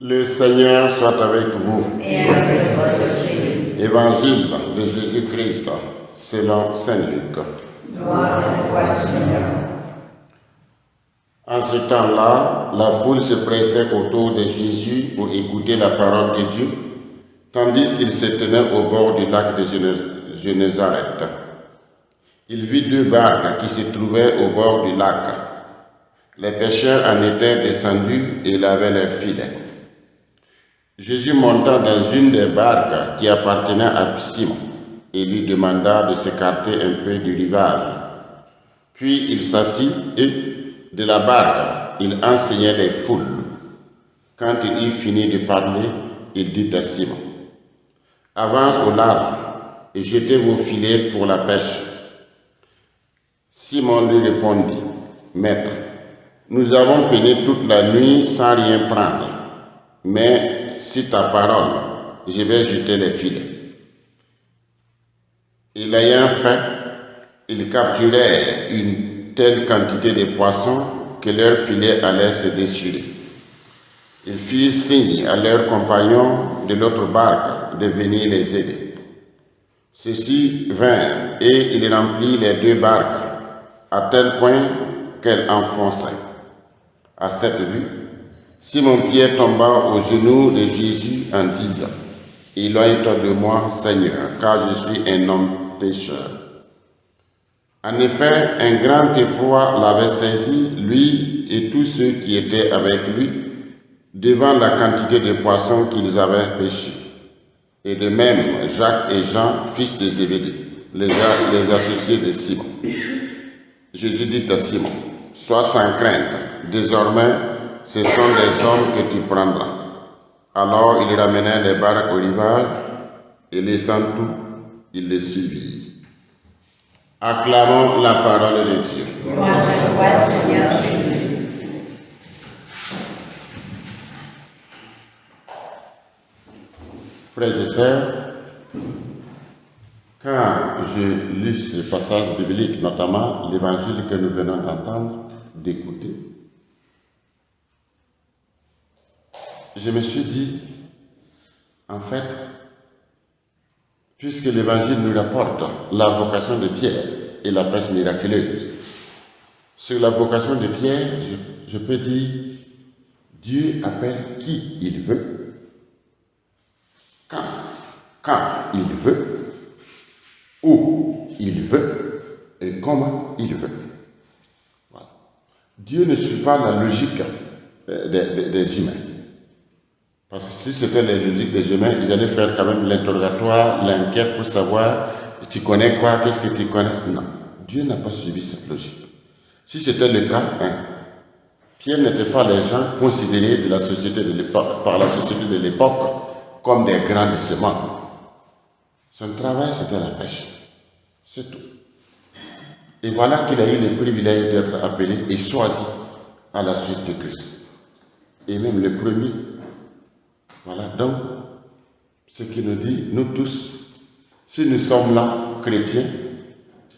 Le Seigneur soit avec vous. Et avec votre esprit. Évangile de Jésus-Christ selon Saint Luc. Gloire à toi, Seigneur. En ce temps-là, la foule se pressait autour de Jésus pour écouter la parole de Dieu, tandis qu'il se tenait au bord du lac de Génézareth. Il vit deux barques qui se trouvaient au bord du lac. Les pêcheurs en étaient descendus et lavaient leurs filets. Jésus monta dans une des barques qui appartenait à Simon et lui demanda de s'écarter un peu du rivage. Puis il s'assit et, de la barque, il enseignait les foules. Quand il eut fini de parler, il dit à Simon: « Avance au large et jetez vos filets pour la pêche. » Simon lui répondit: « Maître, nous avons peiné toute la nuit sans rien prendre, mais si ta parole, je vais jeter les filets. » Et l'ayant fait, ils capturèrent une telle quantité de poissons que leurs filets allaient se déchirer. Ils firent signe à leurs compagnons de l'autre barque de venir les aider. Ceux-ci vinrent et ils remplirent les deux barques à tel point qu'elles enfonçaient. À cette vue, Simon-Pierre tomba aux genoux de Jésus en disant: « Éloigne-toi de moi, Seigneur, car je suis un homme pécheur. » En effet, un grand effroi l'avait saisi, lui et tous ceux qui étaient avec lui, devant la quantité de poissons qu'ils avaient pêchés. Et de même, Jacques et Jean, fils de Zébédée, les associés de Simon. Jésus dit à Simon: « Sois sans crainte, désormais, ce sont des hommes que tu prendras. » Alors ils ramenèrent les barques au rivage et laissant tout, ils les suivirent. Acclamons la parole de Dieu. Gloire à toi, Seigneur Jésus. Frères et sœurs, quand je lis ce passage biblique, notamment l'évangile que nous venons d'entendre, d'écouter, je me suis dit, en fait, puisque l'évangile nous rapporte la vocation de Pierre et la pêche miraculeuse, sur la vocation de Pierre, je peux dire, Dieu appelle qui il veut, quand il veut, où il veut et comment il veut. Voilà. Dieu ne suit pas la logique des humains. Parce que si c'était la logique des humains, ils allaient faire quand même l'interrogatoire, l'enquête pour savoir tu connais quoi, qu'est-ce que tu connais. Non, Dieu n'a pas suivi cette logique. Si c'était le cas, Pierre n'était pas les gens considérés de la société de l'époque, par la société de l'époque comme des grands de ce monde. Son travail, c'était la pêche. C'est tout. Et voilà qu'il a eu le privilège d'être appelé et choisi à la suite de Christ. Et même le premier. Voilà, donc, ce qui nous dit, nous tous, si nous sommes là, chrétiens,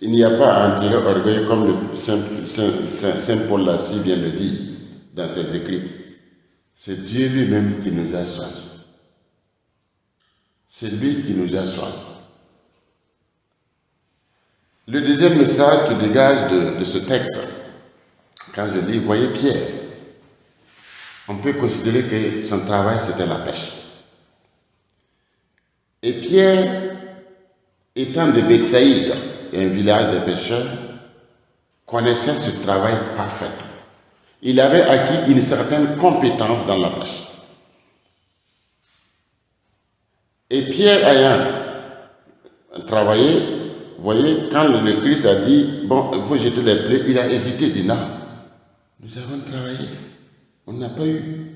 il n'y a pas à en tirer orgueil comme le Saint Paul l'a si bien le dit dans ses écrits. C'est Dieu lui-même qui nous a choisis. C'est lui qui nous a choisis. Le deuxième message qui dégage de ce texte, quand je lis, voyez Pierre, on peut considérer que son travail c'était la pêche. Et Pierre, étant de Bethsaïde, un village de pêcheurs, connaissait ce travail parfait. Il avait acquis une certaine compétence dans la pêche. Et Pierre ayant travaillé, vous voyez, quand le Christ a dit, bon, il faut jeter les plaies, il a hésité, il dit non, nous avons travaillé, on n'a pas eu.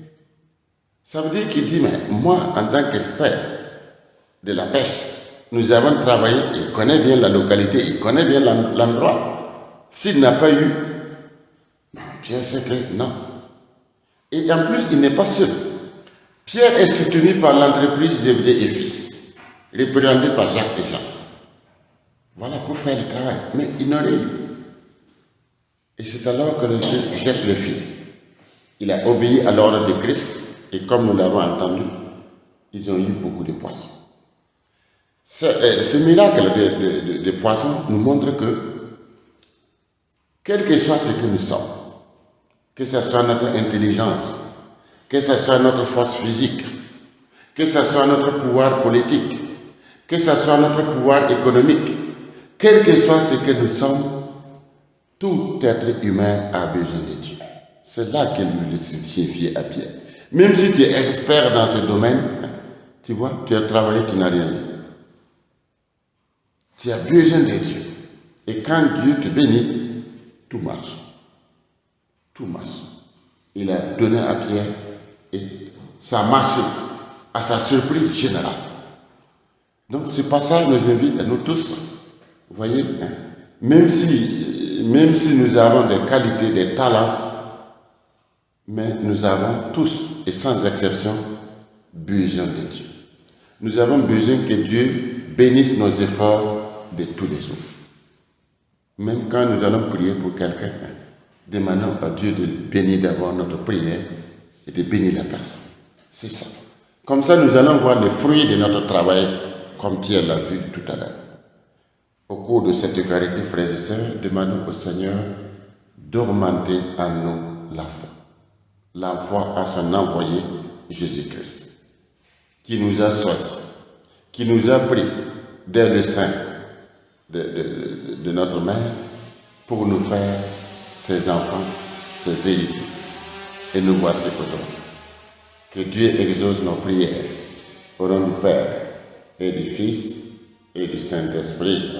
Ça veut dire qu'il dit, mais moi, en tant qu'expert de la pêche, nous avons travaillé, il connaît bien la localité, il connaît bien l'endroit. S'il n'a pas eu, Pierre sait que non. Et en plus, il n'est pas seul. Pierre est soutenu par l'entreprise Zébédée et Fils, représentée par Jacques et Jean. Voilà pour faire le travail. Mais il n'aurait eu. Et c'est alors que le Dieu jette le fil. Il a obéi à l'ordre de Christ Et comme nous l'avons entendu, ils ont eu beaucoup de poissons. Ce miracle des poissons nous montre que, quel que soit ce que nous sommes, que ce soit notre intelligence, que ce soit notre force physique, que ce soit notre pouvoir politique, que ce soit notre pouvoir économique, quel que soit ce que nous sommes, tout être humain a besoin de Dieu. C'est là qu'elle lui signifie à Pierre. Même si tu es expert dans ce domaine, tu vois, tu as travaillé, tu n'as rien eu. Tu as besoin de Dieu. Et quand Dieu te bénit, tout marche. Tout marche. Il a donné à Pierre et ça a marché à sa surprise générale. Donc ce passage nous invite à nous tous, vous voyez, hein, même si nous avons des qualités, des talents, mais nous avons tous, et sans exception, besoin de Dieu. Nous avons besoin que Dieu bénisse nos efforts de tous les jours. Même quand nous allons prier pour quelqu'un, demandons à Dieu de bénir d'abord notre prière et de bénir la personne. C'est ça. Comme ça, nous allons voir les fruits de notre travail, comme Pierre l'a vu tout à l'heure. Au cours de cette Eucharistie, frères et sœurs, demandons au Seigneur d'augmenter en nous la foi. La foi à son envoyé, Jésus-Christ, qui nous a choisis, qui nous a pris dès le sein de notre mère pour nous faire ses enfants, ses héritiers. Et nous voici aujourd'hui. Que Dieu exauce nos prières au nom du Père et du Fils et du Saint-Esprit.